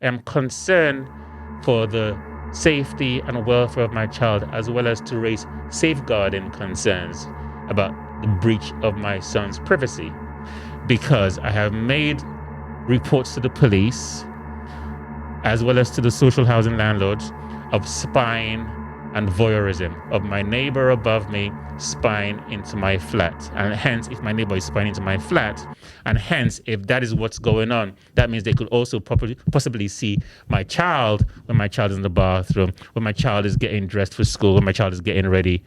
I am concerned for the safety and welfare of my child, as well as to raise safeguarding concerns about the breach of my son's privacy, because I have made reports to the police as well as to the social housing landlords of spying and voyeurism, of my neighbor above me spying into my flat. And hence, if my neighbor is spying into my flat, and hence, if that is what's going on, that means they could also possibly see my child when my child is in the bathroom, when my child is getting dressed for school, when my child is getting ready.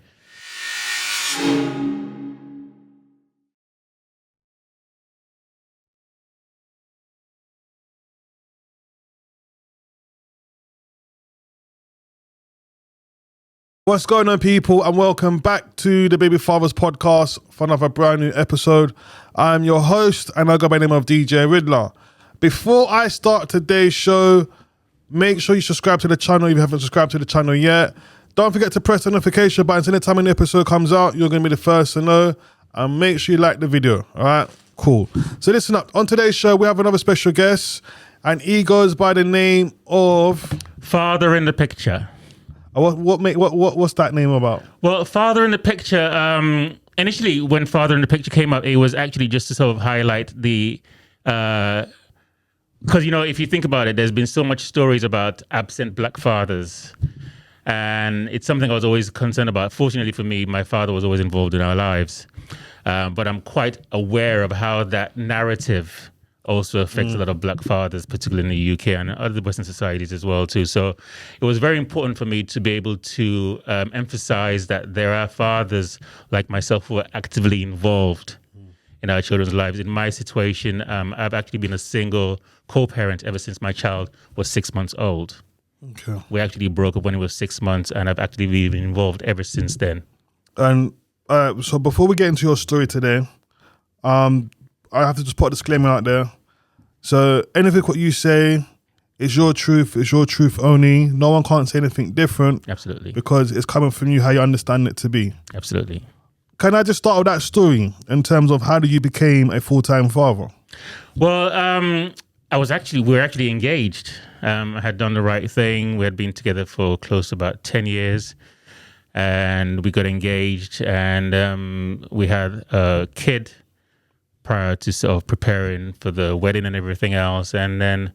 What's going on, people, and welcome back to the Baby Fathers podcast for another brand new episode. I'm your host, and I go by the name of DJ Ridler. Before I start today's show, make sure you subscribe to the channel if you haven't subscribed to the channel yet. Don't forget to press the notification button so anytime an episode comes out, you're going to be the first to know. And make sure you like the video, all right? Cool. So listen up. On today's show, we have another special guest, and he goes by the name of... Father in the Picture. What's that name about? Well, Father in the Picture, initially when Father in the Picture came up, it was actually just to sort of highlight the, because, if you think about it, there's been so much stories about absent black fathers. And it's something I was always concerned about. Fortunately for me, my father was always involved in our lives. But I'm quite aware of how that narrative also affects a lot of black fathers, particularly in the UK and other Western societies as well too. So it was very important for me to be able to emphasize that there are fathers like myself who are actively involved in our children's lives. In my situation, I've actually been a single co-parent ever since my child was 6 months old. Okay. We actually broke up when he was 6 months, and I've actually been involved ever since then. And so before we get into your story today, I have to just put a disclaimer out there. So anything what you say is your truth. It's your truth only. No one can't say anything different. Absolutely. Because it's coming from you how you understand it to be. Absolutely. Can I just start with that story in terms of how you became a full-time father? Well, we were actually engaged. I had done the right thing. We had been together for close to about 10 years. And we got engaged, and we had a kid prior to sort of preparing for the wedding and everything else. And then,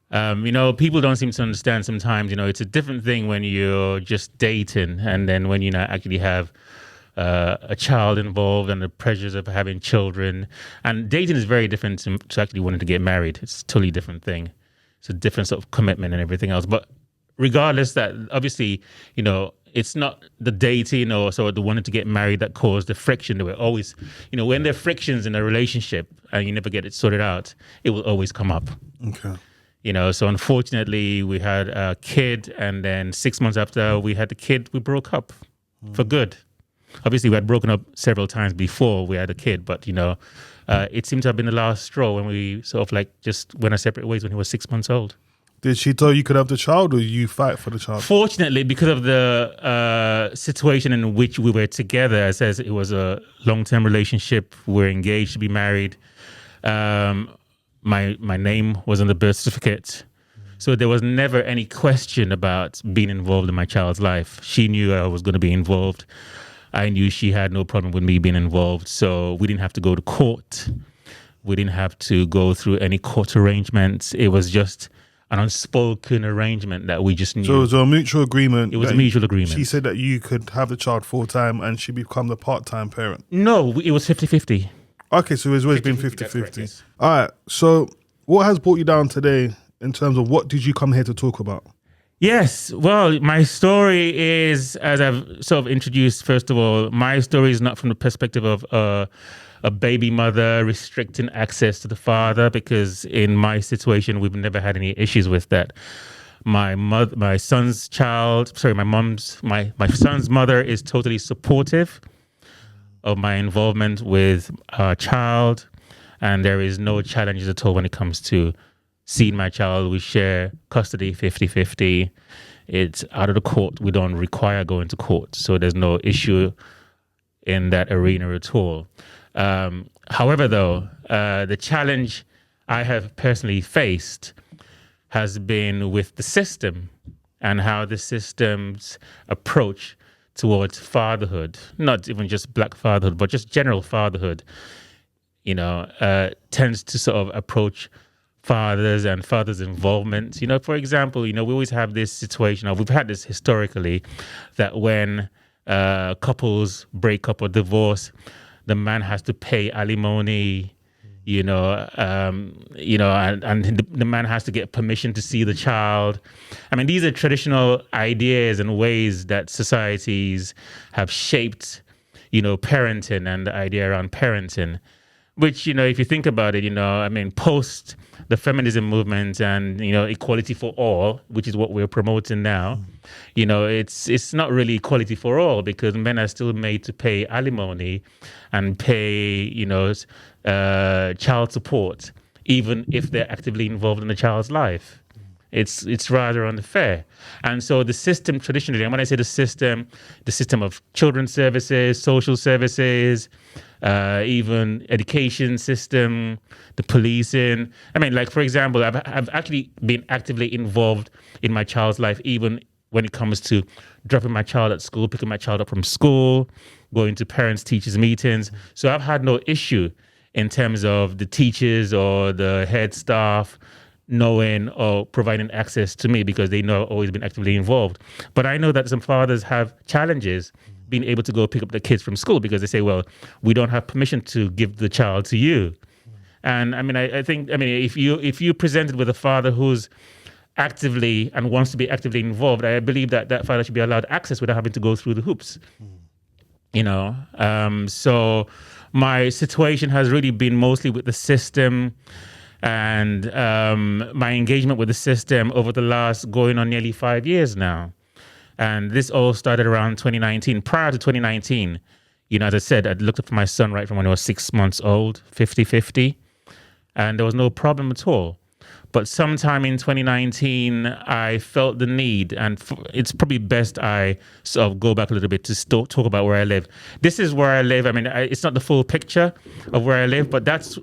people don't seem to understand sometimes, it's a different thing when you're just dating, and then when you actually have a child involved and the pressures of having children. And dating is very different to actually wanting to get married. It's a totally different thing. It's a different sort of commitment and everything else. But regardless, that obviously, it's not the dating or so the wanting to get married that caused the friction. There were always, when there are frictions in a relationship and you never get it sorted out, it will always come up. Okay. So unfortunately we had a kid, and then 6 months after we had the kid, we broke up for good. Obviously we had broken up several times before we had a kid, but it seemed to have been the last straw when we sort of just went our separate ways when he was 6 months old. Did she tell you could have the child, or you fight for the child? Fortunately, because of the situation in which we were together, as says it was a long-term relationship, we're engaged to be married. My name was on the birth certificate. So there was never any question about being involved in my child's life. She knew I was going to be involved. I knew she had no problem with me being involved. So we didn't have to go to court. We didn't have to go through any court arrangements. It was just an unspoken arrangement that we just knew. So it was a mutual agreement. It was a mutual agreement. She said that you could have the child full-time and she become the part-time parent. No, it was 50-50. Okay, so it's always been 50-50. Yes. All right, so what has brought you down today in terms of what did you come here to talk about? Yes, well, my story is, as I've sort of introduced, first of all, my story is not from the perspective of a baby mother restricting access to the father, because in my situation, we've never had any issues with that. My son's mother is totally supportive of my involvement with our child, and there is no challenges at all when it comes to seeing my child. We share custody 50-50. It's out of the court. We don't require going to court, so there's no issue in that arena at all. However, though, the challenge I have personally faced has been with the system and how the system's approach towards fatherhood, not even just black fatherhood, but just general fatherhood, tends to sort of approach fathers and fathers' involvement. For example, we always have this situation, or we've had this historically, that when couples break up or divorce, the man has to pay alimony, and the man has to get permission to see the child. I mean, these are traditional ideas and ways that societies have shaped, parenting and the idea around parenting, which, if you think about it, post the feminism movement and, equality for all, which is what we're promoting now, it's not really equality for all, because men are still made to pay alimony and pay, child support, even if they're actively involved in the child's life. It's rather unfair. And so the system traditionally, and when I say the system of children's services, social services, even education system, the policing. For example, I've actually been actively involved in my child's life, even when it comes to dropping my child at school, picking my child up from school, going to parents-teachers meetings. So I've had no issue in terms of the teachers or the head staff knowing or providing access to me, because they know I've always been actively involved. But I know that some fathers have challenges being able to go pick up the kids from school, because they say, well, we don't have permission to give the child to you. And I think if you presented with a father who's actively and wants to be actively involved, I believe that father should be allowed access without having to go through the hoops. So my situation has really been mostly with the system, and my engagement with the system over the last going on nearly 5 years now. And this all started around 2019. Prior to 2019, as I said, I'd looked up for my son right from when he was 6 months old, 50-50, and there was no problem at all. But sometime in 2019, I felt the need, and it's probably best I sort of go back a little bit to talk about where I live. This is where I live. It's not the full picture of where I live, but that's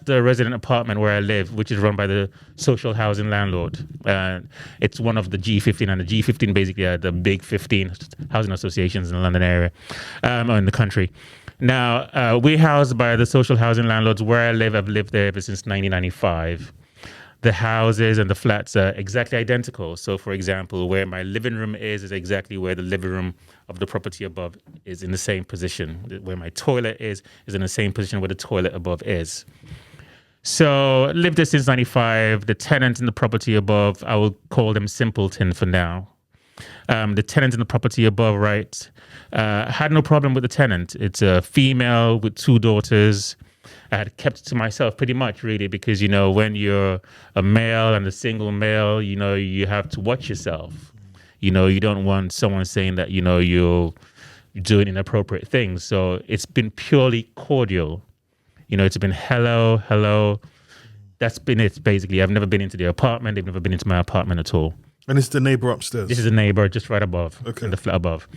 the resident apartment where I live, which is run by the social housing landlord. It's one of the G15, and the G15 basically are the big 15 housing associations in the London area, or in the country. Now, we're housed by the social housing landlords where I live. I've lived there ever since 1995. The houses and the flats are exactly identical. So, for example, where my living room is exactly where the living room of the property above is in the same position. Where my toilet is in the same position where the toilet above is. So, lived there since 95. The tenant in the property above, I will call them simpleton for now. The tenant in the property above, had no problem with the tenant. It's a female with 2 daughters. I had kept it to myself pretty much, really, because, when you're a male and a single male, you have to watch yourself. You don't want someone saying that, you're doing inappropriate things. So it's been purely cordial. It's been hello. That's been it, basically. I've never been into the apartment. They've never been into my apartment at all. And it's the neighbor upstairs? This is a neighbor just right above, in the flat above.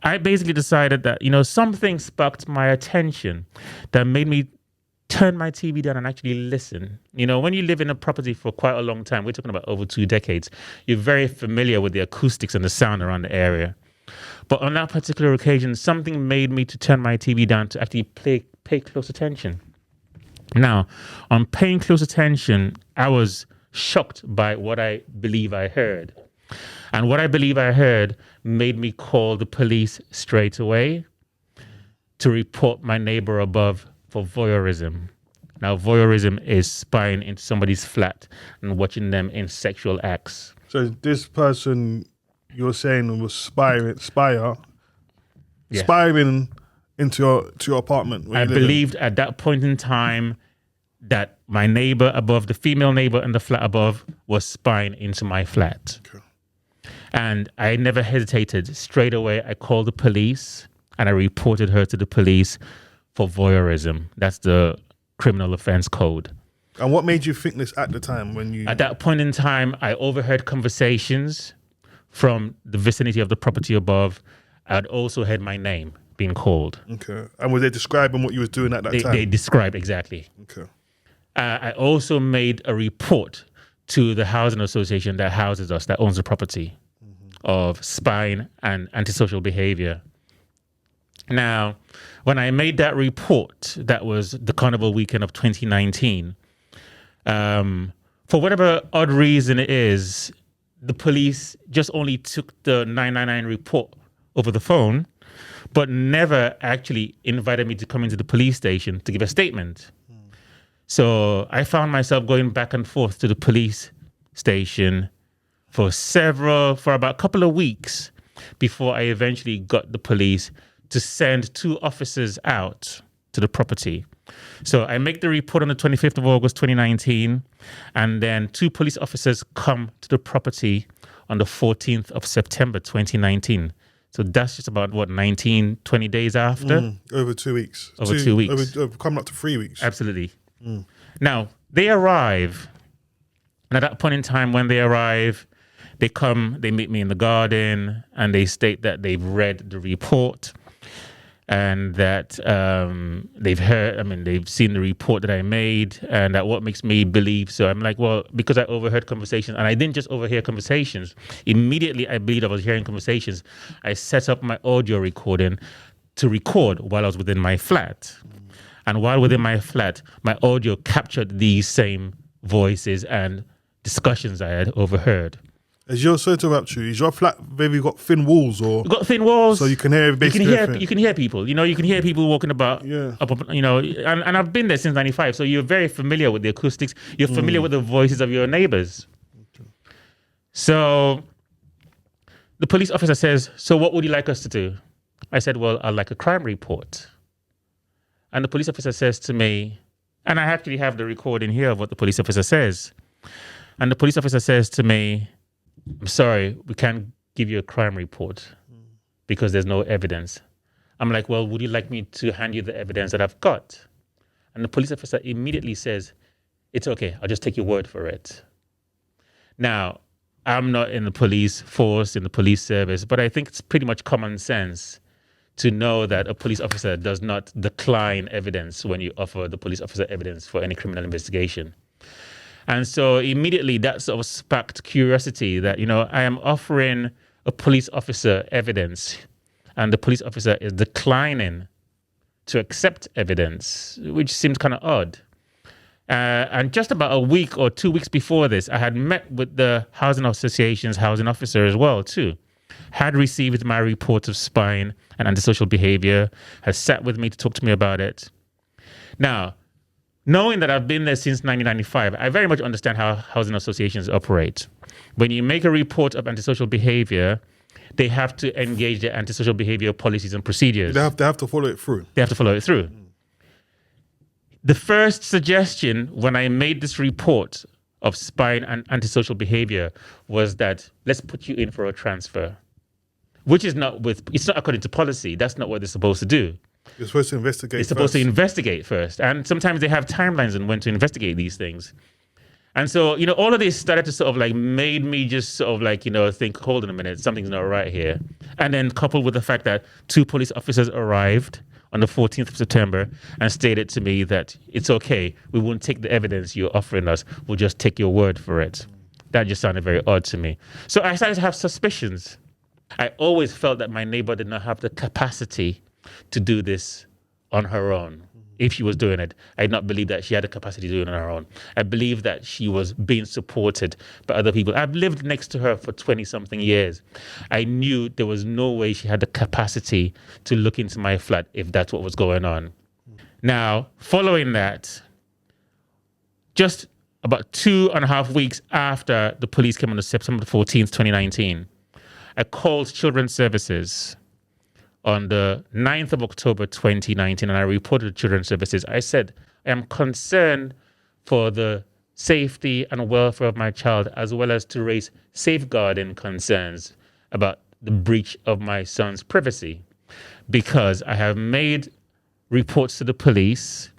I basically decided that, something sparked my attention that made me turn my TV down and actually listen. When you live in a property for quite a long time, we're talking about over 2 decades, you're very familiar with the acoustics and the sound around the area. But on that particular occasion, something made me to turn my TV down to actually pay close attention. Now, on paying close attention, I was shocked by what I believe I heard. And what I believe I heard made me call the police straight away to report my neighbor above for voyeurism. Now, voyeurism is spying into somebody's flat and watching them in sexual acts. So this person you're saying was spying into your apartment? I believed at that point in time that my neighbor above, the female neighbor in the flat above, was spying into my flat. Okay. And I never hesitated. Straight away, I called the police and I reported her to the police for voyeurism. That's the criminal offense code. And what made you think this at the time when you... At that point in time, I overheard conversations from the vicinity of the property above. I'd also heard my name being called. Okay. And were they describing what you was doing at that time? They described exactly. Okay. I also made a report to the housing association that houses us, that owns the property of spine and antisocial behavior. Now, when I made that report, that was the Carnival weekend of 2019, for whatever odd reason it is, the police just only took the 999 report over the phone, but never actually invited me to come into the police station to give a statement. So I found myself going back and forth to the police station for about a couple of weeks before I eventually got the police to send 2 officers out to the property. So I make the report on the 25th of August, 2019, and then 2 police officers come to the property on the 14th of September, 2019. So that's just about, 20 days after? Over 2 weeks. Over 2 weeks. Coming up to 3 weeks. Absolutely. Now, they arrive, and at that point in time when they arrive, they come, they meet me in the garden, and they state that they've read the report and that they've seen the report that I made, and that what makes me believe. So I'm like, well, because I overheard conversations, and I didn't just overhear conversations. Immediately, I believed I was hearing conversations. I set up my audio recording to record while I was within my flat. And while within my flat, my audio captured these same voices and discussions I had overheard. Is your flat maybe got thin walls or? We've got thin walls, so you can hear basically. You can hear people. You can hear people walking about. Yeah. And I've been there since '95, so you're very familiar with the acoustics. You're familiar with the voices of your neighbors. Okay. So the police officer says, "So what would you like us to do?" I said, "Well, I'd like a crime report." And the police officer says to me, and I actually have the recording here of what the police officer says. And the police officer says to me, "I'm sorry, we can't give you a crime report because there's no evidence." I'm like, "Well, would you like me to hand you the evidence that I've got?" And the police officer immediately says, "It's okay, I'll just take your word for it." Now, I'm not in the police force, in the police service, but I think it's pretty much common sense to know that a police officer does not decline evidence when you offer the police officer evidence for any criminal investigation. And so immediately that sort of sparked curiosity that, I am offering a police officer evidence and the police officer is declining to accept evidence, which seems kind of odd. And just about a week or 2 weeks before this, I had met with the Housing Association's housing officer as well, too. Had received my report of spine and antisocial behavior, has sat with me to talk to me about it. Now, knowing that I've been there since 1995, I very much understand how housing associations operate. When you make a report of antisocial behavior, they have to engage their antisocial behavior policies and procedures. They have to follow it through. They have to follow it through. The first suggestion when I made this report of spine and antisocial behavior was that let's put you in for a transfer, which is it's not according to policy. That's not what they're supposed to do. You're supposed to investigate. They're supposed to investigate first. And sometimes they have timelines on when to investigate these things. And so, all of this started to sort of made me just sort of think, hold on a minute, something's not right here. And then coupled with the fact that 2 police officers arrived on the 14th of September and stated to me that it's okay, we won't take the evidence you're offering us, we'll just take your word for it. That just sounded very odd to me. So I started to have suspicions. I always felt that my neighbor did not have the capacity to do this on her own. If she was doing it, I did not believe that she had the capacity to do it on her own. I believed that she was being supported by other people. I've lived next to her for 20-something years. I knew there was no way she had the capacity to look into my flat if that's what was going on. Now, following that, just about 2.5 weeks after the police came on September 14th, 2019, I called Children's Services on the 9th of October 2019, and I reported to Children's Services. I said, I am concerned for the safety and welfare of my child, as well as to raise safeguarding concerns about the breach of my son's privacy, because I have made reports to the police,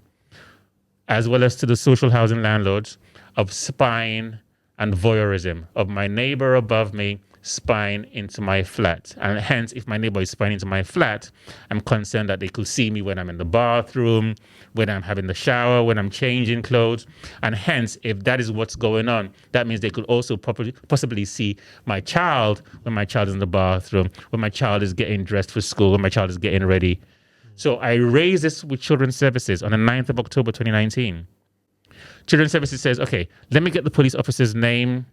as well as to the social housing landlords, of spying and voyeurism, of my neighbor above me spying into my flat. And hence, if my neighbor is spying into my flat, I'm concerned that they could see me when I'm in the bathroom, when I'm having the shower, when I'm changing clothes. And hence, if that is what's going on, that means they could also possibly see my child when my child is in the bathroom, when my child is getting dressed for school, when my child is getting ready. So I raised this with Children's Services on the 9th of October, 2019. Children's Services says, okay, let me get the police officer's name.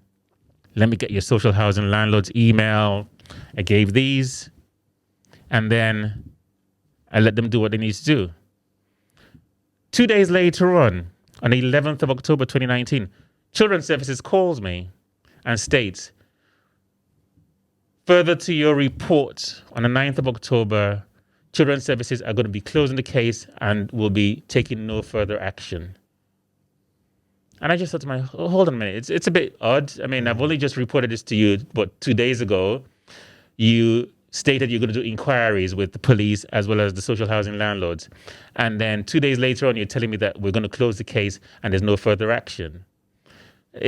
Let me get your social housing landlord's email. I gave these. And then I let them do what they need to do. 2 days later on the 11th of October, 2019, Children's Services calls me and states, further to your report on the 9th of October, Children's Services are going to be closing the case and will be taking no further action. And I just thought to myself, hold on a minute, it's a bit odd. I mean, I've only just reported this to you, but 2 days ago, you stated you're going to do inquiries with the police as well as the social housing landlords. And then 2 days later on, you're telling me that we're going to close the case and there's no further action.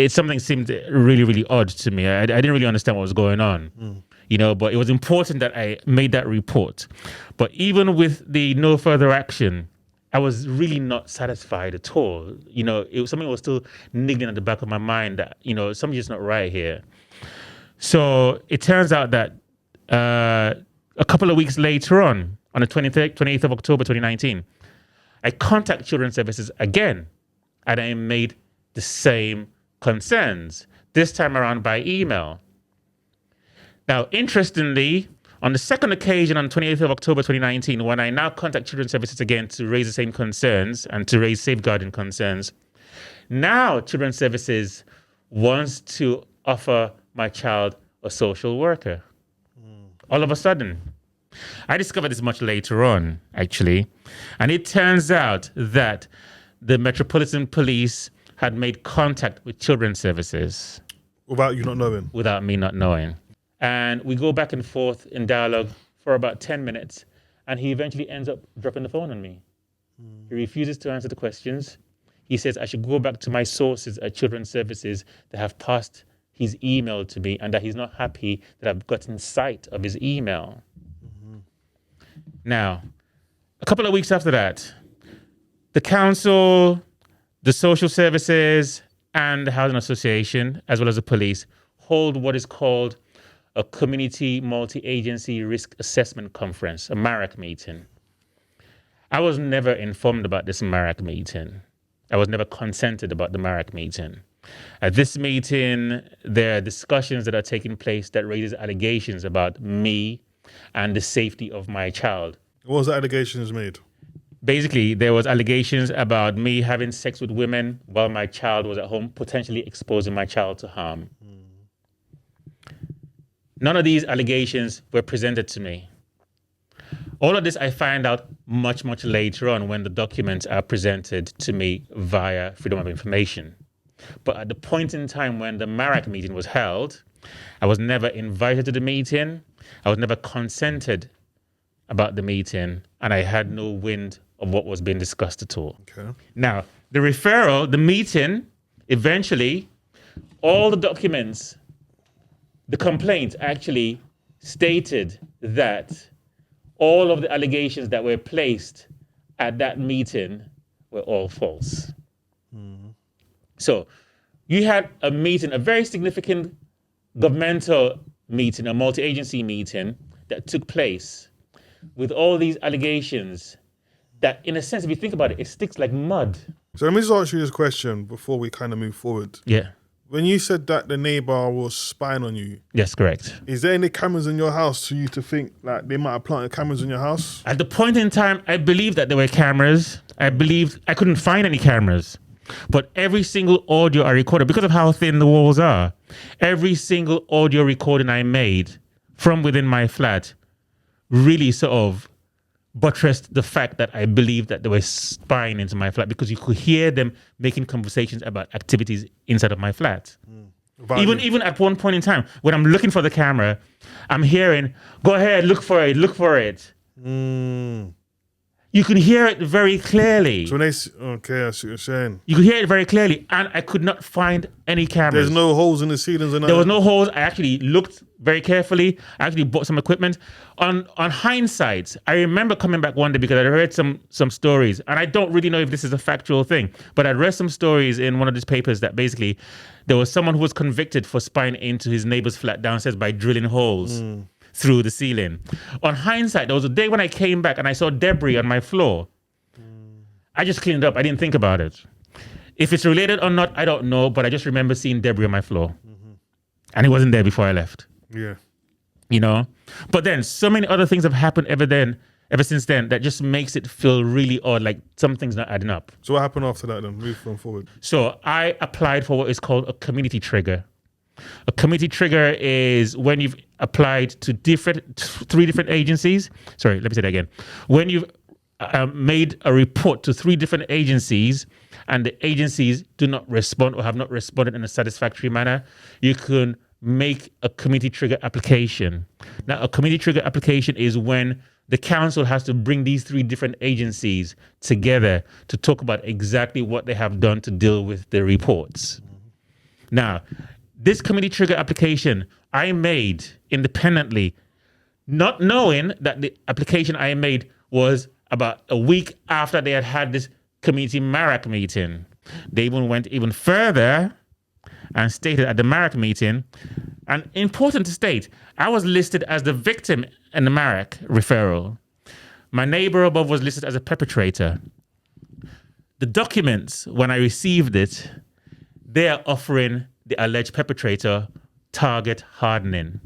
Something seemed really, really odd to me. I didn't really understand what was going on, but it was important that I made that report. But even with the no further action, I was really not satisfied at all. Something was still niggling at the back of my mind that, something's just not right here. So it turns out that a couple of weeks later on the 28th of October, 2019, I contacted Children's Services again, and I made the same concerns, this time around by email. Now, interestingly, on the second occasion, on 28th of October 2019, when I now contact Children's Services again to raise the same concerns and to raise safeguarding concerns, now Children's Services wants to offer my child a social worker. All of a sudden. I discovered this much later on, actually. And it turns out that the Metropolitan Police had made contact with Children's Services. Without you not knowing? Without me not knowing. And we go back and forth in dialogue for about 10 minutes. And he eventually ends up dropping the phone on me. He refuses to answer the questions. He says I should go back to my sources at Children's Services that have passed his email to me and that he's not happy that I've gotten sight of his email. Now, a couple of weeks after that, the council, the social services, and the housing association, as well as the police, hold what is called a Community Multi-Agency Risk Assessment Conference, a MARAC meeting. I was never informed about this MARAC meeting. I was never consented about the MARAC meeting. At this meeting, there are discussions that are taking place that raises allegations about me and the safety of my child. What was the allegations made? Basically, there was allegations about me having sex with women while my child was at home, potentially exposing my child to harm. None of these allegations were presented to me. All of this I find out much, much later on when the documents are presented to me via Freedom of Information. But at the point in time when the MARAC meeting was held, I was never invited to the meeting. I was never consented about the meeting, and I had no wind of what was being discussed at all. Okay. Now, the referral, the meeting, eventually, all the documents, the complaint actually stated that all of the allegations that were placed at that meeting were all false. So you had a meeting, a very significant governmental meeting, a multi-agency meeting that took place with all these allegations that, in a sense, if you think about it, it sticks like mud. So let me just ask you this question before we kind of move forward. Yeah. When you said that the neighbor was spying on you, Yes, correct. is there any cameras in your house for you to think like they might have planted cameras in your house? At the point in time, I believed that there were cameras. I believed I couldn't find any cameras. But every single audio I recorded, because of how thin the walls are, every single audio recording I made from within my flat really sort of buttressed the fact that I believed that they were spying into my flat, because you could hear them making conversations about activities inside of my flat. Even at one point in time, when I'm looking for the camera, I'm hearing, go ahead, look for it. You could hear it very clearly. So when okay, I see what you're saying. You could hear it very clearly, and I could not find any cameras. There's no holes in the ceilings or nothing? There was no holes. I actually looked very carefully. I actually bought some equipment. On hindsight, I remember coming back one day because I read some stories, and I don't really know if this is a factual thing, but I read some stories in one of these papers that basically there was someone who was convicted for spying into his neighbor's flat downstairs by drilling holes through the ceiling. On hindsight, there was a day when I came back and I saw debris on my floor. I just cleaned it up. I didn't think about it. If it's related or not, I don't know, but I just remember seeing debris on my floor. And it wasn't there before I left. Yeah. You know? But then so many other things have happened ever since then, that just makes it feel really odd, like something's not adding up. So what happened after that then? Move from forward. So I applied for what is called a community trigger. A community trigger is when you've applied to three different agencies. Sorry, let me say that again. When you've made a report to three different agencies and the agencies do not respond or have not responded in a satisfactory manner, you can make a community trigger application. Now, a community trigger application is when the council has to bring these three different agencies together to talk about exactly what they have done to deal with the reports. Now, this community trigger application I made independently, not knowing that the application I made was about a week after they had this community MARAC meeting. They even went even further and stated at the MARAC meeting, and important to state, I was listed as the victim in the MARAC referral. My neighbor above was listed as a perpetrator. The documents, when I received it, they are offering the alleged perpetrator target hardening.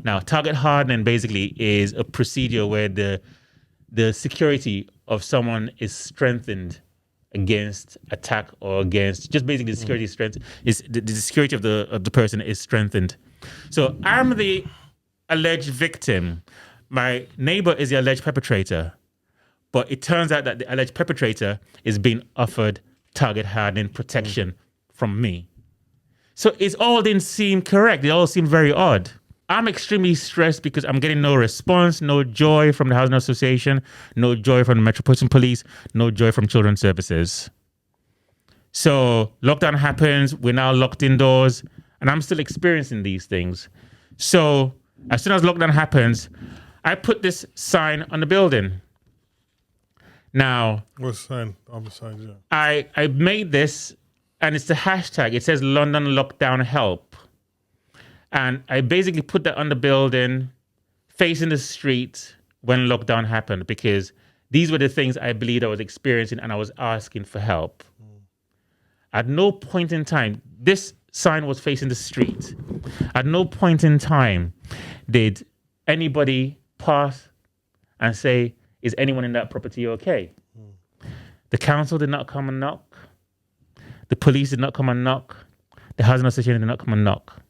Now, target hardening basically is a procedure where the security of someone is strengthened against attack or against just basically the security strength is the security of the person is strengthened. So I'm the alleged victim. My neighbor is the alleged perpetrator, but it turns out that the alleged perpetrator is being offered target hardening protection from me. So it all didn't seem correct. It all seemed very odd. I'm extremely stressed because I'm getting no response, no joy from the Housing Association, no joy from the Metropolitan Police, no joy from Children's Services. So lockdown happens, we're now locked indoors, and I'm still experiencing these things. So as soon as lockdown happens, I put this sign on the building. Now, what sign? Other signs, yeah. I made this, and it's the hashtag. It says London Lockdown Help. And I basically put that on the building, facing the street when lockdown happened, because these were the things I believed I was experiencing and I was asking for help. At no point in time, this sign was facing the street. At no point in time did anybody pass and say, is anyone in that property okay? The council did not come and knock. The police did not come and knock. The Housing Association did not come and knock.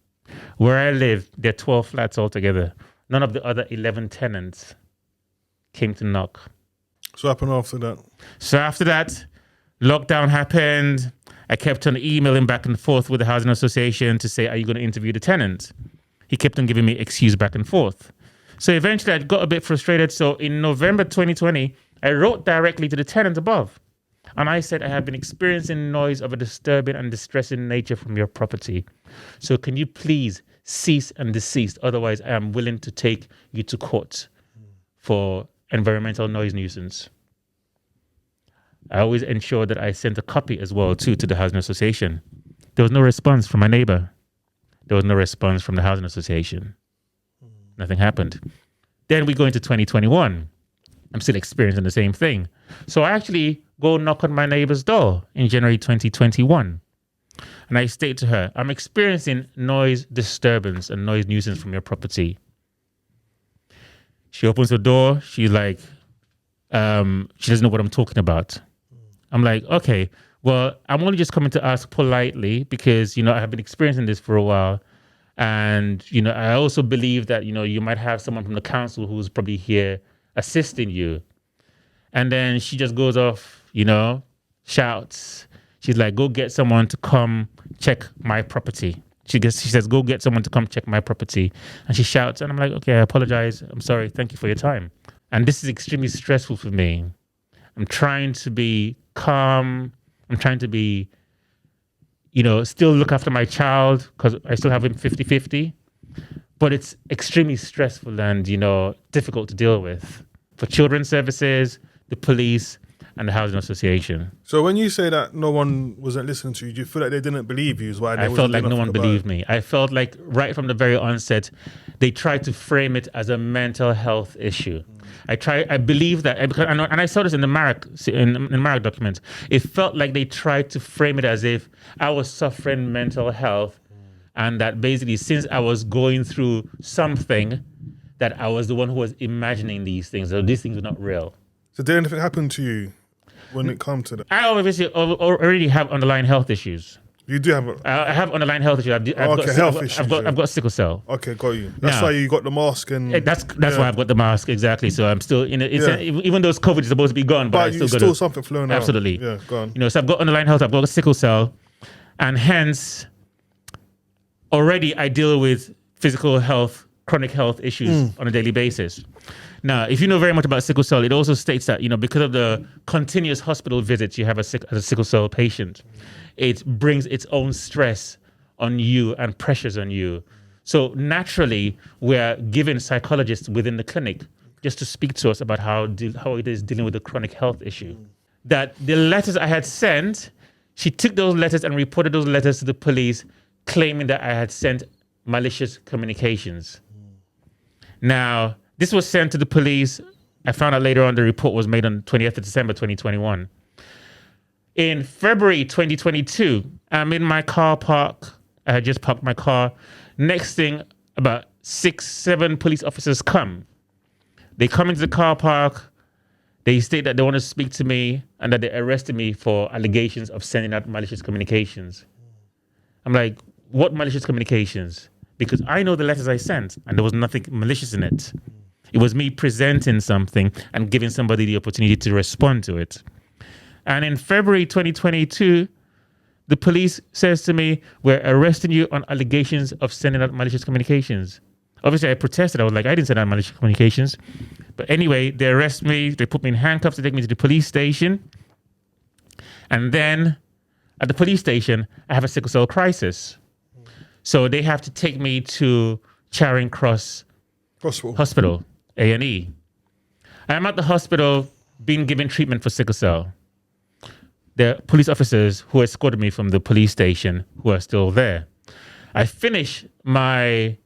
Where I live, there are 12 flats altogether. None of the other 11 tenants came to knock. So what happened after that? So after that, lockdown happened. I kept on emailing back and forth with the Housing Association to say, are you going to interview the tenants? He kept on giving me excuse back and forth. So eventually I got a bit frustrated. So in November 2020, I wrote directly to the tenant above. And I said, I have been experiencing noise of a disturbing and distressing nature from your property. So can you please cease and desist? Otherwise, I am willing to take you to court for environmental noise nuisance. I always ensure that I sent a copy as well, too, to the Housing Association. There was no response from my neighbor. There was no response from the Housing Association. Nothing happened. Then we go into 2021. I'm still experiencing the same thing. So I actually go knock on my neighbor's door in January 2021. And I state to her, I'm experiencing noise disturbance and noise nuisance from your property. She opens the door. She's like, she doesn't know what I'm talking about. I'm like, okay, well, I'm only just coming to ask politely because, I have been experiencing this for a while. And, I also believe that, you might have someone from the council who's probably here assisting you. And then she just goes off, shouts. She's like, go get someone to come check my property. She says, go get someone to come check my property. And she shouts, and I'm like, okay, I apologize. I'm sorry. Thank you for your time. And this is extremely stressful for me. I'm trying to be calm. I'm trying to be, still look after my child because I still have him 50-50. But it's extremely stressful and, difficult to deal with for children's services, the police, and the housing association. So when you say that no one wasn't listening to you, do you feel like they didn't believe you? Is why I felt like no one believed me. I felt like right from the very onset, they tried to frame it as a mental health issue. I believe that, and I saw this in the Marek document. It felt like they tried to frame it as if I was suffering mental health, and that basically since I was going through something, that I was the one who was imagining these things. So these things were not real. So did anything happen to you when it comes to that? I obviously already have underlying health issues. You do have I have underlying health issues. I've got sickle cell. Okay, got you. That's why you got the mask and that's why I've got the mask, exactly. So I'm still in it. Even though COVID is supposed to be gone, but I still got something flowing out. Absolutely. Yeah, go on. So I've got underlying health. I've got sickle cell, and hence already I deal with physical health, chronic health issues on a daily basis. Now, if you know very much about sickle cell, it also states that, because of the continuous hospital visits you have as a sickle cell patient, it brings its own stress on you and pressures on you. So naturally, we're given psychologists within the clinic just to speak to us about how it is dealing with the chronic health issue. That the letters I had sent, she took those letters and reported those letters to the police, claiming that I had sent malicious communications. Now, this was sent to the police. I found out later on the report was made on 20th of December, 2021. In February 2022, I'm in my car park. I had just parked my car. Next thing, about 6-7 police officers come. They come into the car park. They state that they want to speak to me and that they arrested me for allegations of sending out malicious communications. I'm like, what malicious communications? Because I know the letters I sent and there was nothing malicious in it. It was me presenting something and giving somebody the opportunity to respond to it. And in February 2022, the police says to me, we're arresting you on allegations of sending out malicious communications. Obviously, I protested. I was like, I didn't send out malicious communications. But anyway, they arrest me. They put me in handcuffs to take me to the police station. And then at the police station, I have a sickle cell crisis. So they have to take me to Charing Cross Hospital, A&E. I'm at the hospital being given treatment for sickle cell. There are police officers who escorted me from the police station who are still there. I finish my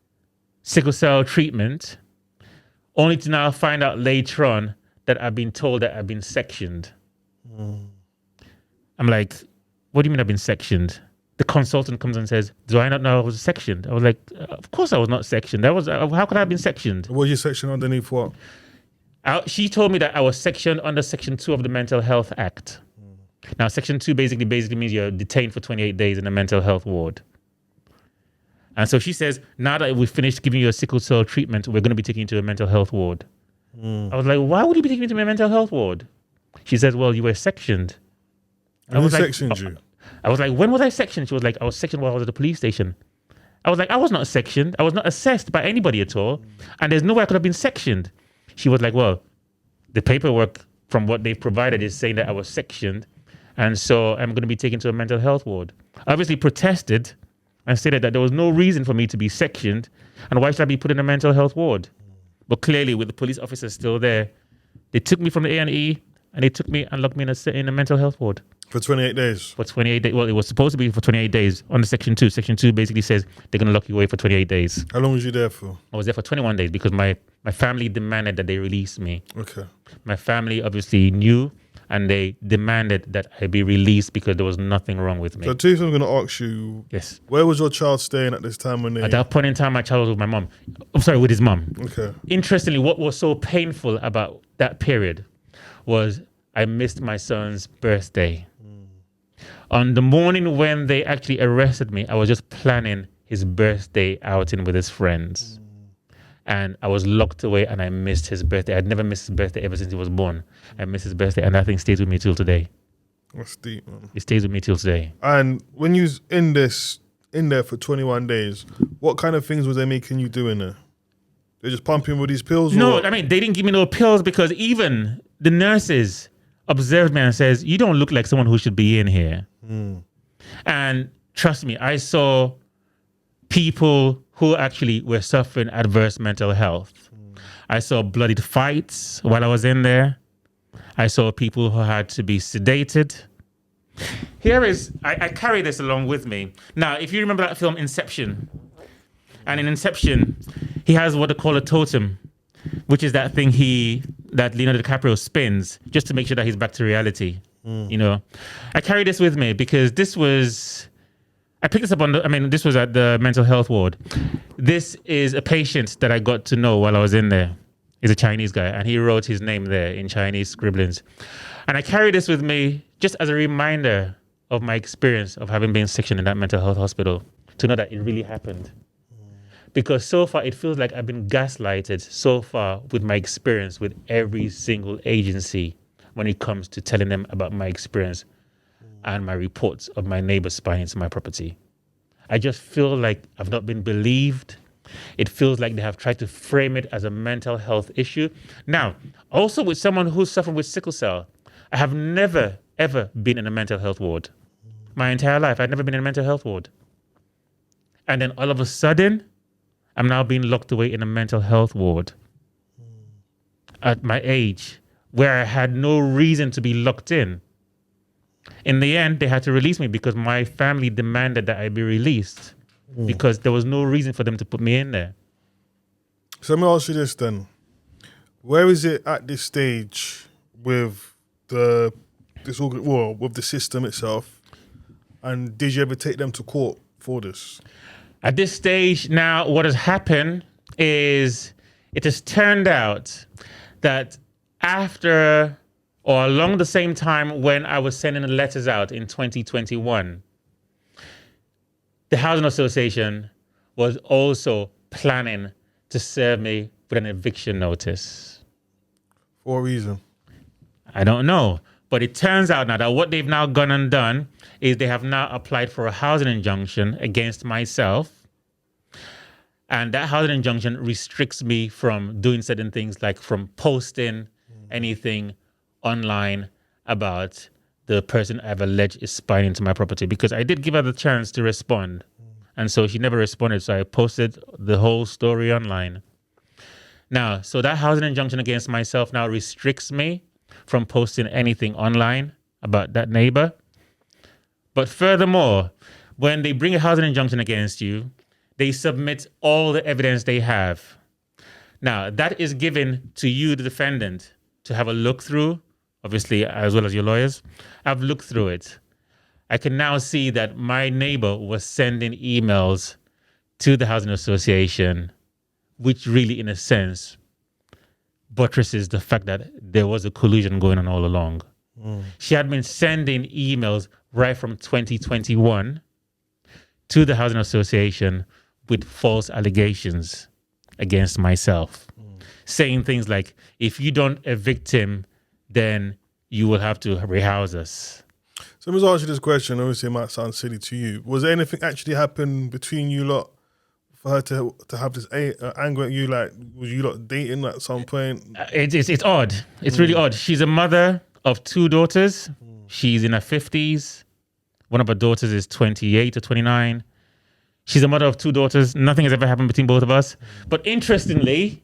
sickle cell treatment only to now find out later on that I've been told that I've been sectioned. I'm like, what do you mean I've been sectioned? The consultant comes and says, do I not know I was sectioned? I was like, of course I was not sectioned. How could I have been sectioned? Was you sectioned underneath what? She told me that I was sectioned under Section 2 of the Mental Health Act. Now, Section 2 basically means you're detained for 28 days in a mental health ward. And so she says, now that we've finished giving you a sickle cell treatment, we're going to be taking you to a mental health ward. I was like, why would you be taking me to a mental health ward? She says, well, you were sectioned. Who sectioned you? I was like, when was I sectioned? She was like, I was sectioned while I was at the police station. I was like, I was not sectioned. I was not assessed by anybody at all. And there's no way I could have been sectioned. She was like, well, the paperwork from what they've provided is saying that I was sectioned. And so I'm going to be taken to a mental health ward. I obviously protested and stated that there was no reason for me to be sectioned. And why should I be put in a mental health ward? But clearly, with the police officers still there, they took me from the A&E and they took me and locked me in a mental health ward. For 28 days? For 28 days. Well, it was supposed to be for 28 days under Section 2. Section 2 basically says they're going to lock you away for 28 days. How long was you there for? I was there for 21 days because my family demanded that they release me. Okay. My family obviously knew and they demanded that I be released because there was nothing wrong with me. So two things I'm going to ask you. Yes. Where was your child staying at this time when they... At that point in time, my child was with my mom. I'm sorry, with his mom. Okay. Interestingly, what was so painful about that period was I missed my son's birthday. On the morning when they actually arrested me, I was just planning his birthday outing with his friends. And I was locked away and I missed his birthday. I'd never missed his birthday ever since he was born. I missed his birthday and that thing stays with me till today. That's deep, man. It stays with me till today. And when you was in there for 21 days, what kind of things was they making you do in there? They just pumping with these pills? No, I mean, they didn't give me no pills because even the nurses observed me and says, "You don't look like someone who should be in here." And trust me, I saw people who actually were suffering adverse mental health. I saw bloodied fights while I was in there. I saw people who had to be sedated. I carry this along with me. Now, if you remember that film Inception, and in Inception, he has what they call a totem, which is that thing that Leonardo DiCaprio spins just to make sure that he's back to reality. You know, I carry this with me because I picked this up this was at the mental health ward. This is a patient that I got to know while I was in there. He's a Chinese guy, and he wrote his name there in Chinese scribblings. And I carry this with me just as a reminder of my experience of having been sectioned in that mental health hospital, to know that it really happened. Because so far, it feels like I've been gaslighted so far with my experience with every single agency when it comes to telling them about my experience and my reports of my neighbors spying into my property. I just feel like I've not been believed. It feels like they have tried to frame it as a mental health issue. Now, also with someone who's suffering with sickle cell, I have never, ever been in a mental health ward. My entire life, I've never been in a mental health ward. And then all of a sudden, I'm now being locked away in a mental health ward at my age, where I had no reason to be locked in. In the end, they had to release me because my family demanded that I be released because there was no reason for them to put me in there. So let me ask you this then. Where is it at this stage with the system itself? And did you ever take them to court for this? At this stage now, what has happened is it has turned out that after or along the same time when I was sending the letters out in 2021, the Housing Association was also planning to serve me with an eviction notice. For a reason? I don't know. But it turns out now that what they've now gone and done is they have now applied for a housing injunction against myself. And that housing injunction restricts me from doing certain things, like from posting anything online about the person I've alleged is spying into my property, because I did give her the chance to respond. And so she never responded. So I posted the whole story online. Now, so that housing injunction against myself now restricts me from posting anything online about that neighbor. But furthermore, when they bring a housing injunction against you, they submit all the evidence they have. Now, that is given to you, the defendant, to have a look through, obviously, as well as your lawyers. I've looked through it. I can now see that my neighbor was sending emails to the Housing Association, which really, in a sense, buttresses the fact that there was a collusion going on all along. She had been sending emails right from 2021 to the Housing Association with false allegations against myself, saying things like, if you don't evict him, then you will have to rehouse us. So let me ask you this question. Obviously, it might sound silly to you. Was there anything actually happen between you lot for her to have this anger at you? Like, was you lot dating at some point? It's odd. It's really odd. She's a mother of 2 daughters. She's in her 50s. One of her daughters is 28 or 29. She's a mother of 2 daughters. Nothing has ever happened between both of us. But interestingly,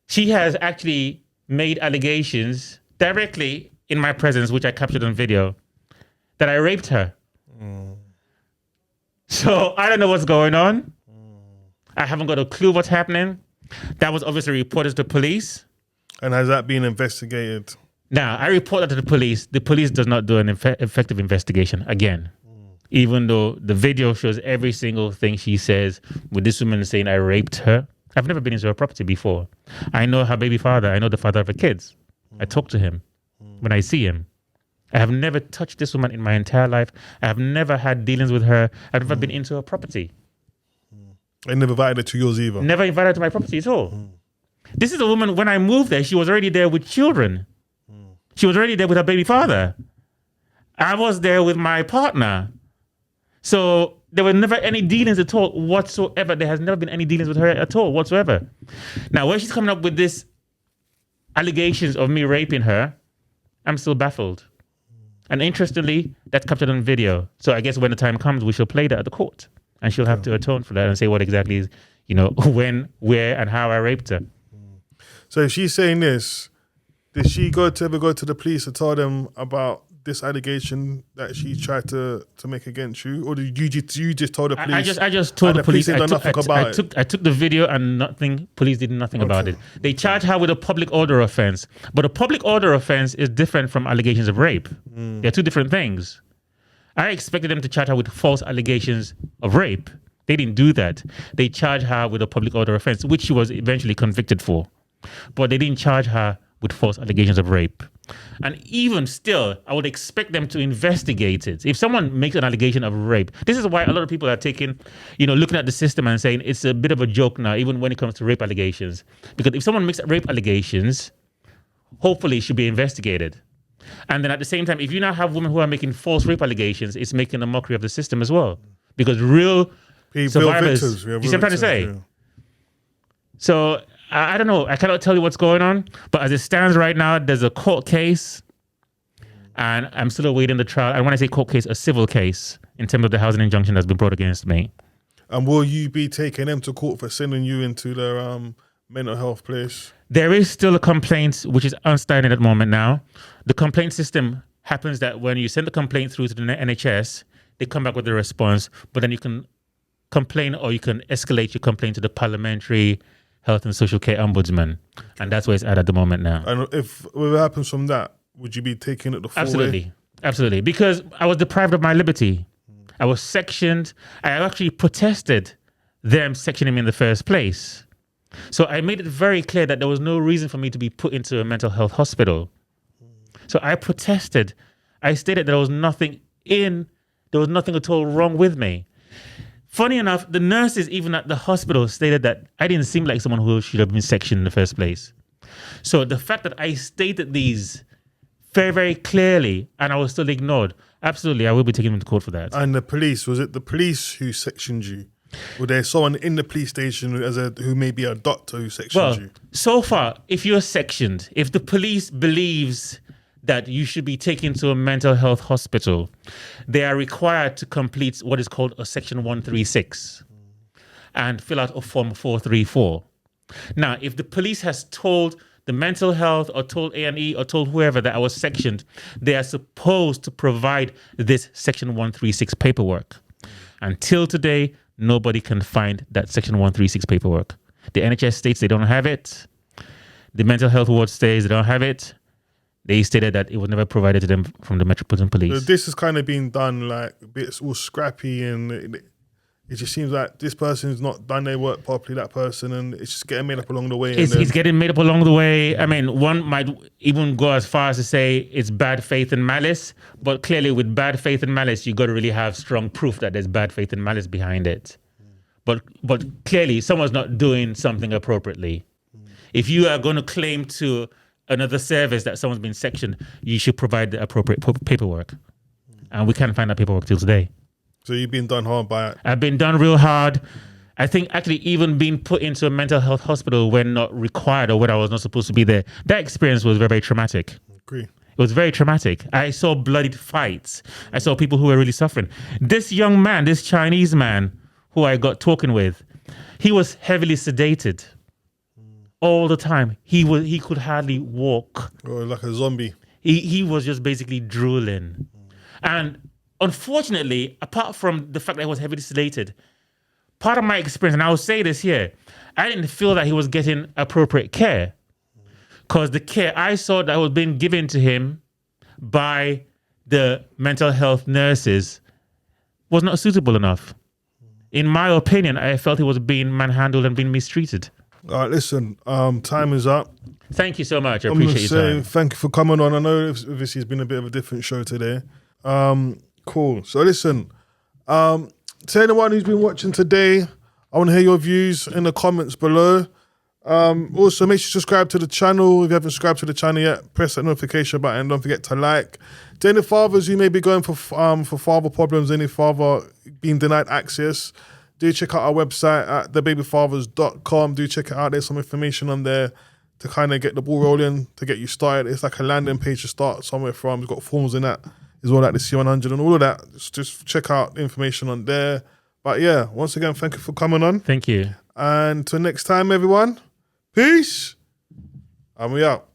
she has actually made allegations directly in my presence, which I captured on video, that I raped her. So I don't know what's going on. I haven't got a clue what's happening. That was obviously reported to police. And has that been investigated? Now, I report that to the police. The police does not do an effective investigation again. Even though the video shows every single thing she says, with this woman saying I raped her. I've never been into her property before. I know her baby father. I know the father of her kids. I talk to him when I see him. I have never touched this woman in my entire life. I have never had dealings with her. I've never been into her property. I never invited her to yours either? Never invited her to my property at all. This is a woman, when I moved there, she was already there with children. She was already there with her baby father. I was there with my partner. So there were never any dealings at all whatsoever. There has never been any dealings with her at all whatsoever. Now, when she's coming up with this allegations of me raping her, I'm still baffled. And interestingly, that's captured on video. So I guess when the time comes, we shall play that at the court. And she'll have to atone for that and say what exactly is, when, where, and how I raped her. So if she's saying this, did she ever go to the police to tell them about this allegation that she tried to make against you? Or did you just told the police? I just told the police. I took the video and police did nothing about it. They charged her with a public order offense. But a public order offense is different from allegations of rape. They're two different things. I expected them to charge her with false allegations of rape. They didn't do that. They charged her with a public order offense, which she was eventually convicted for. But they didn't charge her with false allegations of rape. And even still, I would expect them to investigate it. If someone makes an allegation of rape, this is why a lot of people are taking, looking at the system and saying it's a bit of a joke now, even when it comes to rape allegations. Because if someone makes rape allegations, hopefully it should be investigated. And then at the same time, if you now have women who are making false rape allegations, it's making a mockery of the system as well. Because real survivors, victims, you see what I'm trying to say? Yeah. So I don't know. I cannot tell you what's going on. But as it stands right now, there's a court case. And I'm still awaiting the trial. And when I say court case, a civil case in terms of the housing injunction that's been brought against me. And will you be taking them to court for sending you into their mental health place? There is still a complaint, which is outstanding at the moment now. The complaint system happens that when you send the complaint through to the NHS, they come back with a response, but then you can complain or you can escalate your complaint to the Parliamentary Health and Social Care Ombudsman. And that's where it's at the moment now. And if what happens from that, would you be taking it the full way? Absolutely. Because I was deprived of my liberty. I was sectioned. I actually protested them sectioning me in the first place. So I made it very clear that there was no reason for me to be put into a mental health hospital. So I protested. I stated there was nothing at all wrong with me. Funny enough, the nurses even at the hospital stated that I didn't seem like someone who should have been sectioned in the first place. So the fact that I stated these very, very clearly and I was still ignored, absolutely, I will be taking them to court for that. And the police, was it the police who sectioned you? Or there someone in the police station who may be a doctor who sectioned you? So far, if you're sectioned, if the police believes that you should be taken to a mental health hospital, they are required to complete what is called a Section 136 and fill out a Form 434. Now, if the police has told the mental health or told A&E or told whoever that I was sectioned, they are supposed to provide this Section 136 paperwork. Until today, nobody can find that Section 136 paperwork. The NHS states they don't have it. The mental health ward states they don't have it. They stated that it was never provided to them from the Metropolitan Police. So this has kind of been done like a bit all scrappy, and it just seems like this person's not done their work properly, that person, and it's just getting made up along the way. It's getting made up along the way. I mean, one might even go as far as to say it's bad faith and malice, but clearly with bad faith and malice, you got to really have strong proof that there's bad faith and malice behind it. But clearly, someone's not doing something appropriately. If you are going to claim to another service that someone's been sectioned, you should provide the appropriate paperwork. And we can't find that paperwork till today. So you've been done hard by it? I've been done real hard. I think actually even being put into a mental health hospital when not required or when I was not supposed to be there, that experience was very, very traumatic. Agree. It was very traumatic. I saw bloodied fights. I saw people who were really suffering. This young man, this Chinese man who I got talking with, he was heavily sedated. All the time. He could hardly walk. Or like a zombie. He was just basically drooling. And unfortunately, apart from the fact that he was heavily sedated, part of my experience, and I will say this here, I didn't feel that he was getting appropriate care. Because the care I saw that was being given to him by the mental health nurses was not suitable enough. In my opinion, I felt he was being manhandled and being mistreated. All right, listen, time is up. Thank you so much. I appreciate your time. Thank you for coming on. I know obviously it's been a bit of a different show today. Cool. So listen, to anyone who's been watching today, I want to hear your views in the comments below. Also, make sure you subscribe to the channel. If you haven't subscribed to the channel yet, press that notification button. Don't forget to like. To any fathers who may be going for father problems, any father being denied access, do check out our website at thebabyfathers.com. Do check it out. There's some information on there to kind of get the ball rolling, to get you started. It's like a landing page to start somewhere from. It's got forms in that as well, like the C100 and all of that. Just check out the information on there. But yeah, once again, thank you for coming on. Thank you. And till next time, everyone, peace. And we out.